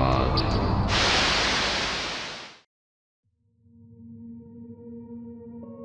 MacLeod.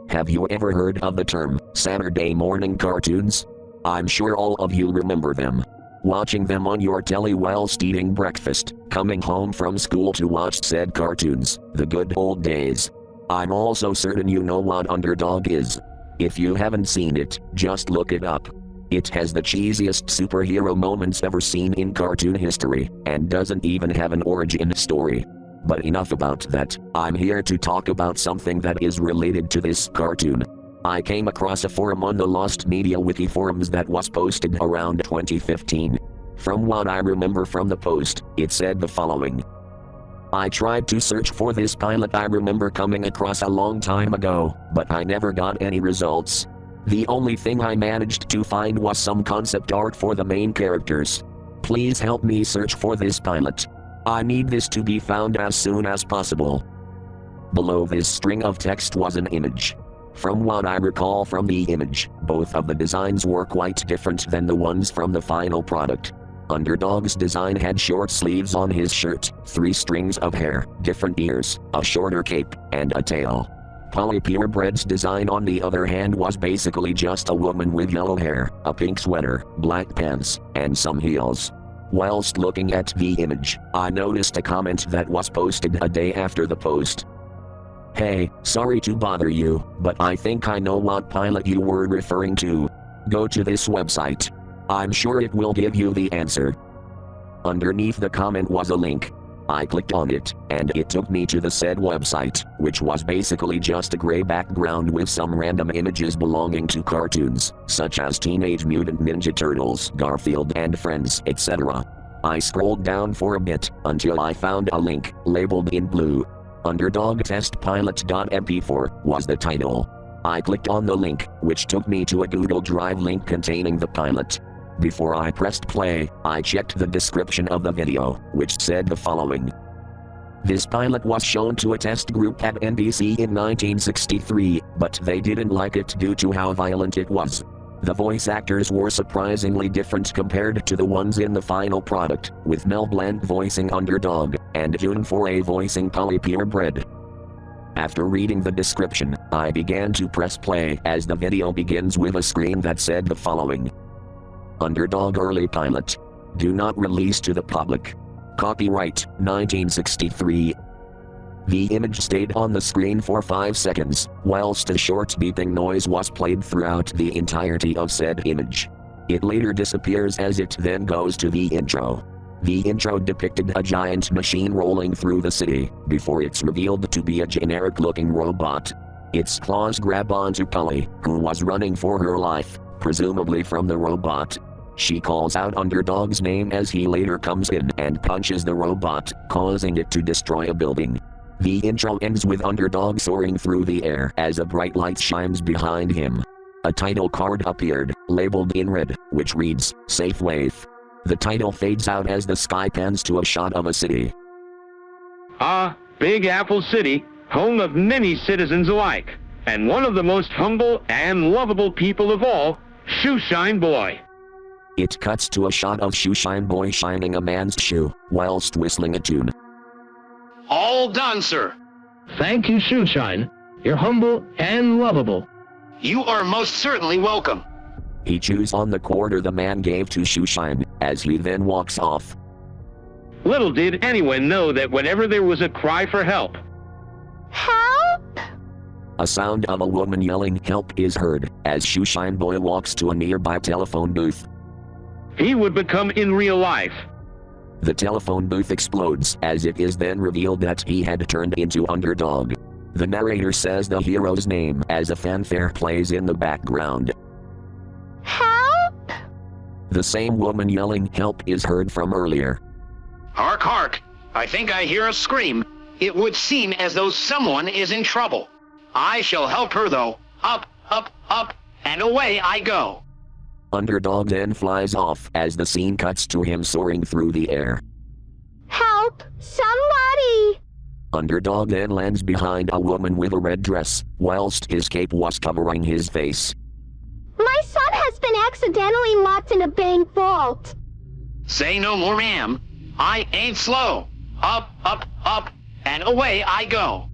Have you ever heard of the term Saturday morning cartoons? I'm sure all of you remember them. Watching them on your telly whilst eating breakfast, coming home from school to watch said cartoons, the good old days. I'm also certain you know what Underdog is. If you haven't seen it, just look it up. It has the cheesiest superhero moments ever seen in cartoon history, and doesn't even have an origin story. But enough about that, I'm here to talk about something that is related to this cartoon. I came across a forum on the Lost Media Wiki forums that was posted around 2015. From what I remember from the post, it said the following. I tried to search for this pilot I remember coming across a long time ago, but I never got any results. The only thing I managed to find was some concept art for the main characters. Please help me search for this pilot. I need this to be found as soon as possible. Below this string of text was an image. From what I recall from the image, both of the designs were quite different than the ones from the final product. Underdog's design had short sleeves on his shirt, 3 strings of hair, different ears, a shorter cape, and a tail. Purebred's design on the other hand was basically just a woman with yellow hair, a pink sweater, black pants, and some heels. Whilst looking at the image, I noticed a comment that was posted a day after the post. Hey, sorry to bother you, but I think I know what pilot you were referring to. Go to this website. I'm sure it will give you the answer. Underneath the comment was a link. I clicked on it, and it took me to the said website, which was basically just a gray background with some random images belonging to cartoons, such as Teenage Mutant Ninja Turtles, Garfield and Friends, etc. I scrolled down for a bit, until I found a link, labeled in blue. UnderdogTestPilot.mp4 was the title. I clicked on the link, which took me to a Google Drive link containing the pilot. Before I pressed play, I checked the description of the video, which said the following. This pilot was shown to a test group at NBC in 1963, but they didn't like it due to how violent it was. The voice actors were surprisingly different compared to the ones in the final product, with Mel Blanc voicing Underdog, and June Foray voicing Purebred. After reading the description, I began to press play as the video begins with a screen that said the following. Underdog early pilot. Do not release to the public. Copyright, 1963. The image stayed on the screen for 5 seconds, whilst a short beeping noise was played throughout the entirety of said image. It later disappears as it then goes to the intro. The intro depicted a giant machine rolling through the city, before it's revealed to be a generic-looking robot. Its claws grab onto Polly, who was running for her life, presumably from the robot. She calls out Underdog's name as he later comes in and punches the robot, causing it to destroy a building. The intro ends with Underdog soaring through the air as a bright light shines behind him. A title card appeared, labeled in red, which reads, Safe Wave. The title fades out as the sky pans to a shot of a city. Big Apple City, home of many citizens alike, and one of the most humble and lovable people of all, Shoeshine Boy. It cuts to a shot of Shoeshine Boy shining a man's shoe, whilst whistling a tune. All done, sir. Thank you, Shoeshine. You're humble and lovable. You are most certainly welcome. He chews on the quarter the man gave to Shoeshine, as he then walks off. Little did anyone know that whenever there was a cry for help, Help! A sound of a woman yelling help is heard, as Shoeshine Boy walks to a nearby telephone booth. he would become in real life. The telephone booth explodes, as it is then revealed that he had turned into Underdog. The narrator says the hero's name as a fanfare plays in the background. Help! The same woman yelling help is heard from earlier. Hark, hark. I think I hear a scream. It would seem as though someone is in trouble. I shall help her though. Up, up, up, and away I go. Underdog then flies off as the scene cuts to him soaring through the air. Help! Somebody! Underdog then lands behind a woman with a red dress, whilst his cape was covering his face. My son has been accidentally locked in a bank vault. Say no more, ma'am. I ain't slow. up, up, up, and away I go.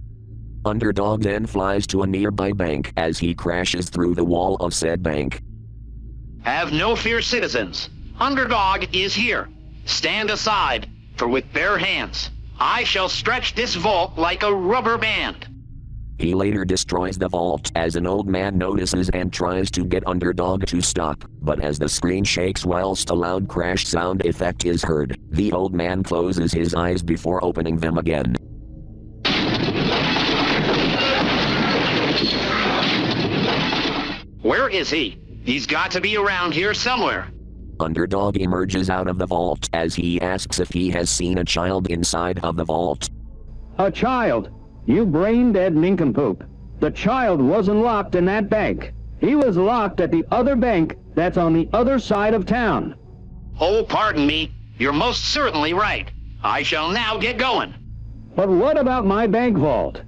Underdog then flies to a nearby bank as he crashes through the wall of said bank. Have no fear, citizens. Underdog is here. Stand aside, for with bare hands, I shall stretch this vault like a rubber band. He later destroys the vault as an old man notices and tries to get Underdog to stop, but as the screen shakes whilst a loud crash sound effect is heard, the old man closes his eyes before opening them again. Where is he? He's got to be around here somewhere. Underdog emerges out of the vault as he asks if he has seen a child inside of the vault. A child? You brain-dead nincompoop. The child wasn't locked in that bank. He was locked at the other bank that's on the other side of town. Oh, pardon me. You're most certainly right. I shall now get going. But what about my bank vault?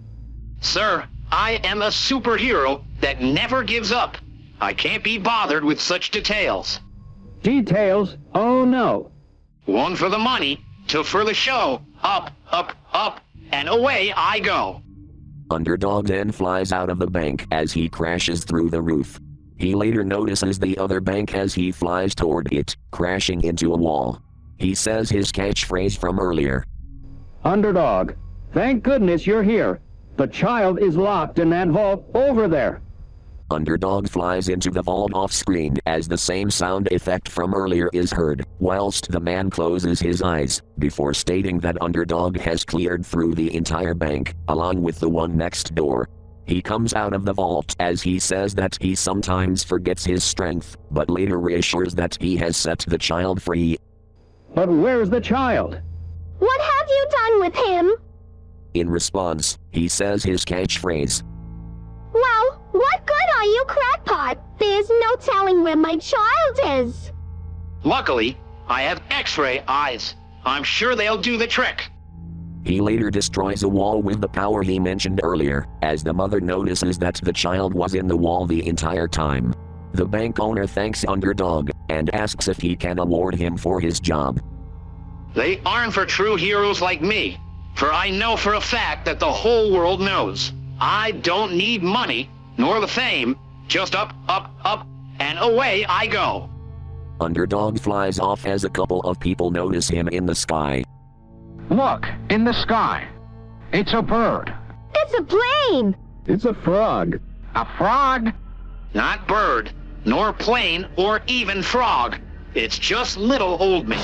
Sir, I am a superhero that never gives up. I can't be bothered with such details. Details? Oh no. One for the money, two for the show. Up, up, up, and away I go. Underdog then flies out of the bank as he crashes through the roof. He later notices the other bank as he flies toward it, crashing into a wall. He says his catchphrase from earlier. Underdog, thank goodness you're here. The child is locked in that vault over there. Underdog flies into the vault off-screen as the same sound effect from earlier is heard, whilst the man closes his eyes, before stating that Underdog has cleared through the entire bank, along with the one next door. He comes out of the vault as he says that he sometimes forgets his strength, but later reassures that he has set the child free. But where's the child? What have you done with him? In response, he says his catchphrase. Well, what good are you, crackpot? There's no telling where my child is. Luckily, I have X-ray eyes. I'm sure they'll do the trick. He later destroys a wall with the power he mentioned earlier, as the mother notices that the child was in the wall the entire time. The bank owner thanks Underdog, and asks if he can award him for his job. They aren't for true heroes like me, for I know for a fact that the whole world knows. I don't need money, nor the fame, just up, up, up, and away I go. Underdog flies off as a couple of people notice him in the sky. Look, in the sky. It's a bird. It's a plane. It's a frog. A frog? Not bird, nor plane, or even frog. It's just little old me.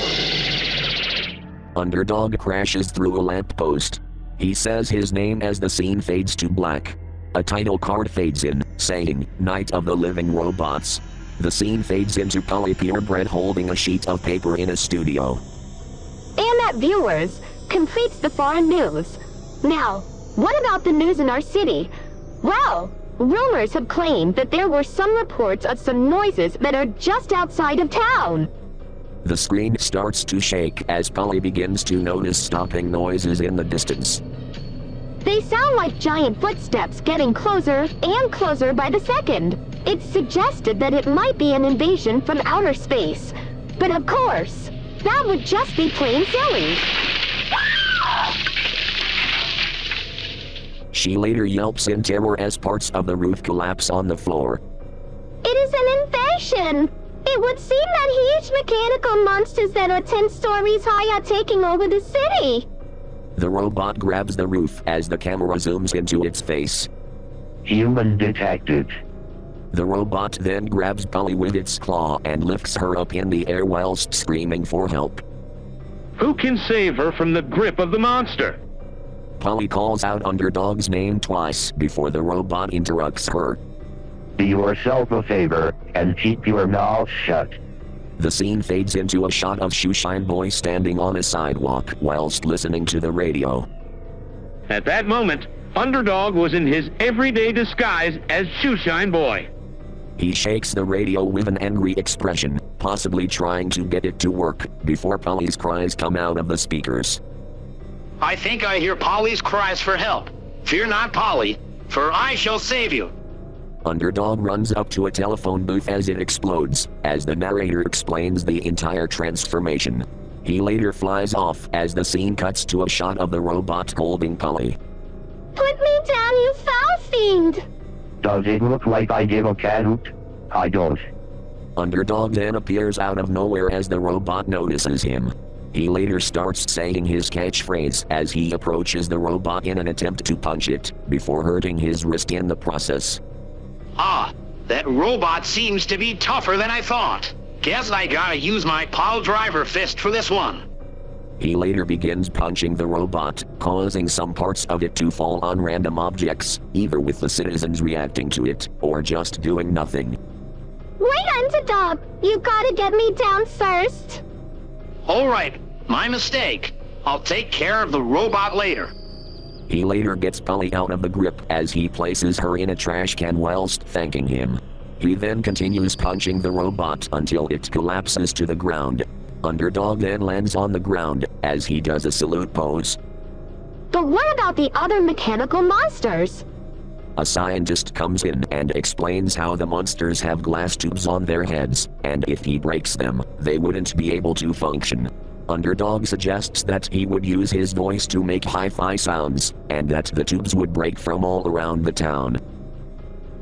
Underdog crashes through a lamppost. He says his name as the scene fades to black. A title card fades in, saying, Night of the Living Robots. The scene fades into Polly Purebred holding a sheet of paper in a studio. And that, viewers, completes the foreign news. Now, what about the news in our city? Well, rumors have claimed that there were some reports of some noises that are just outside of town. The screen starts to shake as Polly begins to notice stopping noises in the distance. They sound like giant footsteps getting closer and closer by the second. It's suggested that it might be an invasion from outer space. But of course, that would just be plain silly. She later yelps in terror as parts of the roof collapse on the floor. It is an invasion! It would seem that huge mechanical monsters that are 10 stories high are taking over the city. The robot grabs the roof as the camera zooms into its face. Human detected. The robot then grabs Polly with its claw and lifts her up in the air whilst screaming for help. Who can save her from the grip of the monster? Polly calls out Underdog's name twice before the robot interrupts her. Do yourself a favor and keep your mouth shut. The scene fades into a shot of Shoeshine Boy standing on a sidewalk whilst listening to the radio. At that moment, Underdog was in his everyday disguise as Shoeshine Boy. He shakes the radio with an angry expression, possibly trying to get it to work, before Polly's cries come out of the speakers. I think I hear Polly's cries for help. Fear not, Polly, for I shall save you. Underdog runs up to a telephone booth as it explodes, as the narrator explains the entire transformation. He later flies off as the scene cuts to a shot of the robot holding Polly. Put me down, you foul fiend! Does it look like I give a cat hoot? I don't. Underdog then appears out of nowhere as the robot notices him. He later starts saying his catchphrase as he approaches the robot in an attempt to punch it, before hurting his wrist in the process. Ah, that robot seems to be tougher than I thought. Guess I gotta use my pile driver fist for this one. He later begins punching the robot, causing some parts of it to fall on random objects, either with the citizens reacting to it, or just doing nothing. Wait, Underdog! You gotta get me down first! Alright, my mistake. I'll take care of the robot later. He later gets Polly out of the grip as he places her in a trash can whilst thanking him. He then continues punching the robot until it collapses to the ground. Underdog then lands on the ground as he does a salute pose. But what about the other mechanical monsters? A scientist comes in and explains how the monsters have glass tubes on their heads, and if he breaks them, they wouldn't be able to function. Underdog suggests that he would use his voice to make hi-fi sounds, and that the tubes would break from all around the town.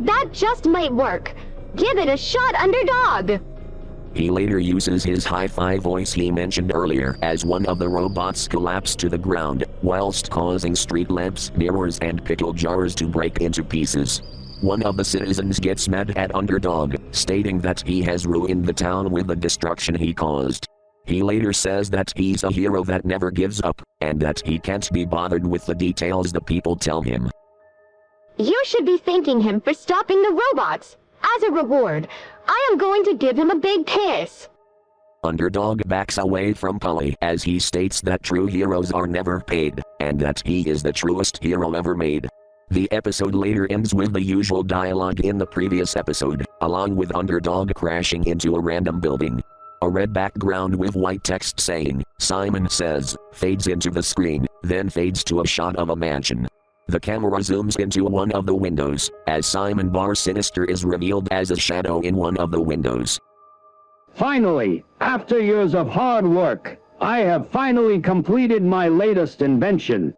That just might work. Give it a shot, Underdog! He later uses his hi-fi voice he mentioned earlier as one of the robots collapse to the ground, whilst causing street lamps, mirrors and pickle jars to break into pieces. One of the citizens gets mad at Underdog, stating that he has ruined the town with the destruction he caused. He later says that he's a hero that never gives up, and that he can't be bothered with the details the people tell him. You should be thanking him for stopping the robots. As a reward, I am going to give him a big kiss. Underdog backs away from Polly as he states that true heroes are never paid, and that he is the truest hero ever made. The episode later ends with the usual dialogue in the previous episode, along with Underdog crashing into a random building. A red background with white text saying, "Simon says," fades into the screen, then fades to a shot of a mansion. The camera zooms into one of the windows, as Simon Bar Sinister is revealed as a shadow in one of the windows. Finally, after years of hard work, I have finally completed my latest invention.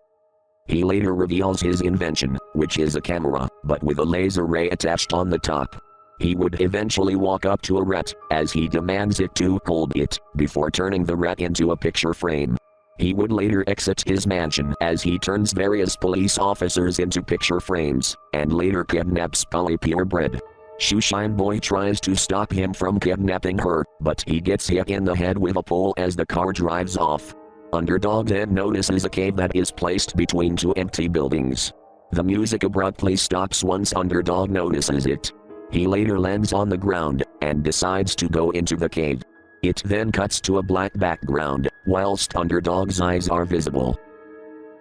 He later reveals his invention, which is a camera, but with a laser ray attached on the top. He would eventually walk up to a rat, as he demands it to hold it, before turning the rat into a picture frame. He would later exit his mansion as he turns various police officers into picture frames, and later kidnaps Polly Purebred. Shoeshine Boy tries to stop him from kidnapping her, but he gets hit in the head with a pole as the car drives off. Underdog then notices a cave that is placed between two empty buildings. The music abruptly stops once Underdog notices it. He later lands on the ground, and decides to go into the cave. It then cuts to a black background, whilst Underdog's eyes are visible.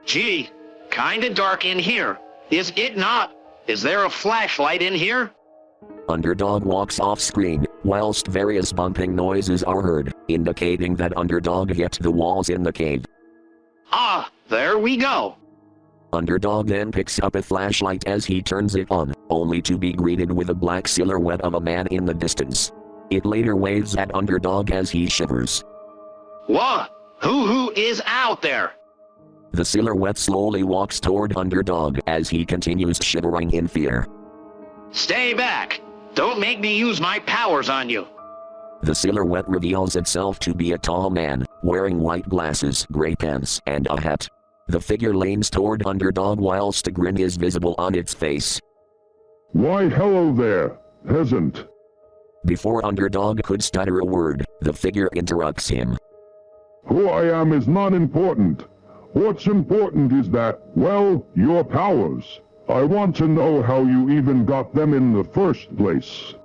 Gee, kinda dark in here. Is it not? Is there a flashlight in here? Underdog walks off screen, whilst various bumping noises are heard, indicating that Underdog hit the walls in the cave. Ah, there we go. Underdog then picks up a flashlight as he turns it on, only to be greeted with a black silhouette of a man in the distance. It later waves at Underdog as he shivers. What? Who is out there? The silhouette slowly walks toward Underdog as he continues shivering in fear. Stay back. Don't make me use my powers on you. The silhouette reveals itself to be a tall man, wearing white glasses, gray pants, and a hat. The figure leans toward Underdog whilst a grin is visible on its face. Why, hello there, peasant. Before Underdog could stutter a word, the figure interrupts him. Who I am is not important. What's important is that, well, your powers. I want to know how you even got them in the first place.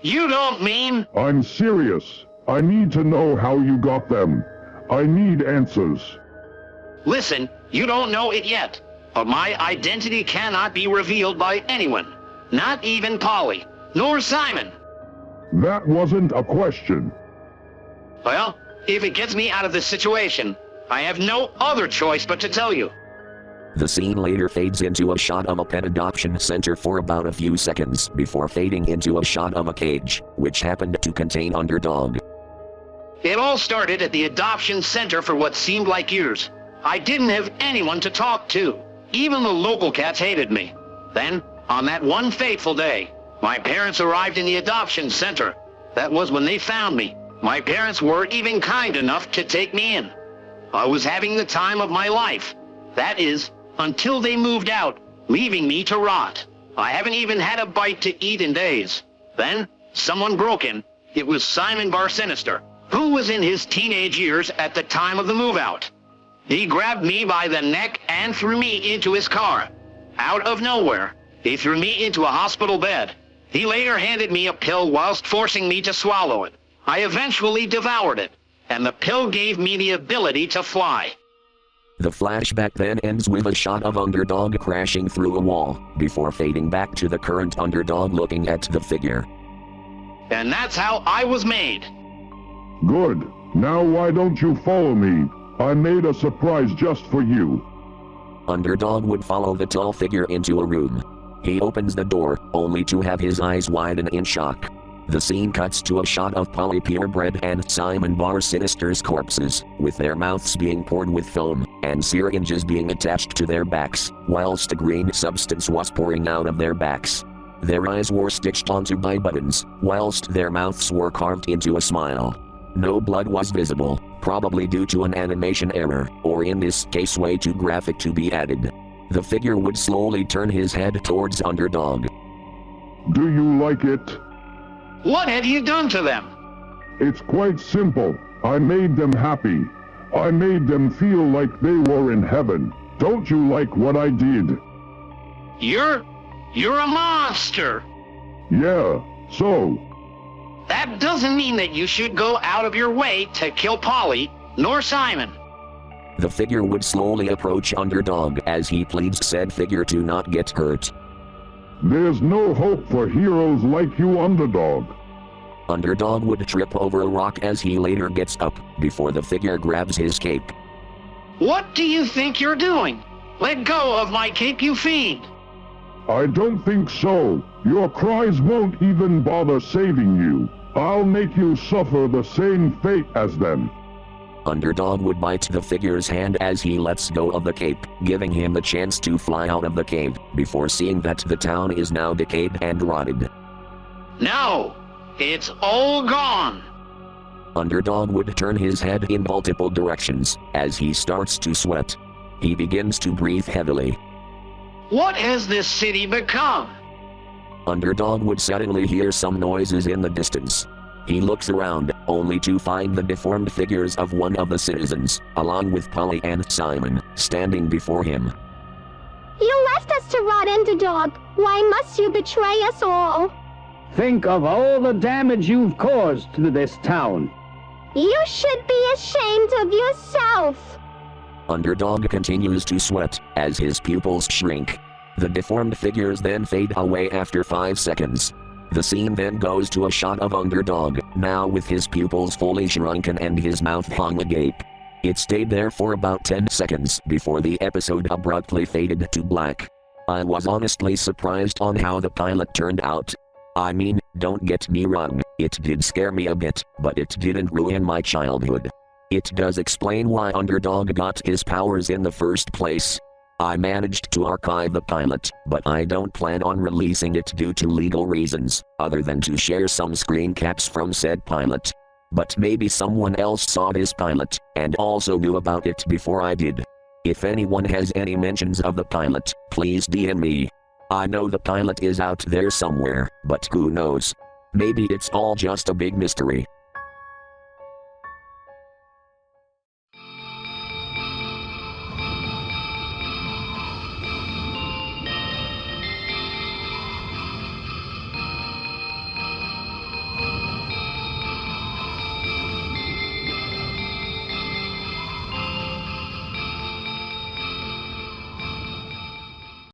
You don't mean? I'm serious. I need to know how you got them. I need answers. Listen, you don't know it yet, but my identity cannot be revealed by anyone. Not even Polly, nor Simon. That wasn't a question. Well, if it gets me out of this situation, I have no other choice but to tell you. The scene later fades into a shot of a pet adoption center for about a few seconds before fading into a shot of a cage, which happened to contain Underdog. It all started at the adoption center for what seemed like years. I didn't have anyone to talk to. Even the local cats hated me. Then, on that one fateful day, my parents arrived in the adoption center. That was when they found me. My parents were even kind enough to take me in. I was having the time of my life. That is, until they moved out, leaving me to rot. I haven't even had a bite to eat in days. Then, someone broke in. It was Simon Bar Sinister, who was in his teenage years at the time of the move-out. He grabbed me by the neck and threw me into his car. Out of nowhere, he threw me into a hospital bed. He later handed me a pill whilst forcing me to swallow it. I eventually devoured it, and the pill gave me the ability to fly. The flashback then ends with a shot of Underdog crashing through a wall, before fading back to the current Underdog looking at the figure. And that's how I was made. Good. Now why don't you follow me? I made a surprise just for you. Underdog would follow the tall figure into a room. He opens the door, only to have his eyes widen in shock. The scene cuts to a shot of Polly Purebred and Simon Bar Sinister's corpses, with their mouths being poured with foam, and syringes being attached to their backs, whilst a green substance was pouring out of their backs. Their eyes were stitched onto by buttons, whilst their mouths were carved into a smile. No blood was visible, probably due to an animation error, or in this case way too graphic to be added. The figure would slowly turn his head towards Underdog. Do you like it? What have you done to them? It's quite simple. I made them happy. I made them feel like they were in heaven. Don't you like what I did? You're a monster. Yeah, so? That doesn't mean that you should go out of your way to kill Polly, nor Simon. The figure would slowly approach Underdog as he pleads said figure to not get hurt. There's no hope for heroes like you, Underdog. Underdog would trip over a rock as he later gets up, before the figure grabs his cape. What do you think you're doing? Let go of my cape, you fiend! I don't think so. Your cries won't even bother saving you. I'll make you suffer the same fate as them. Underdog would bite the figure's hand as he lets go of the cape, giving him the chance to fly out of the cave, before seeing that the town is now decayed and rotted. No! It's all gone! Underdog would turn his head in multiple directions, as he starts to sweat. He begins to breathe heavily. What has this city become? Underdog would suddenly hear some noises in the distance. He looks around, only to find the deformed figures of one of the citizens, along with Polly and Simon, standing before him. You left us to rot, Underdog. Why must you betray us all? Think of all the damage you've caused to this town. You should be ashamed of yourself. Underdog continues to sweat, as his pupils shrink. The deformed figures then fade away after 5 seconds. The scene then goes to a shot of Underdog, now with his pupils fully shrunken and his mouth hung agape. It stayed there for about 10 seconds before the episode abruptly faded to black. I was honestly surprised on how the pilot turned out. I mean, don't get me wrong, it did scare me a bit, but it didn't ruin my childhood. It does explain why Underdog got his powers in the first place. I managed to archive the pilot, but I don't plan on releasing it due to legal reasons, other than to share some screen caps from said pilot. But maybe someone else saw this pilot, and also knew about it before I did. If anyone has any mentions of the pilot, please DM me. I know the pilot is out there somewhere, but who knows? Maybe it's all just a big mystery.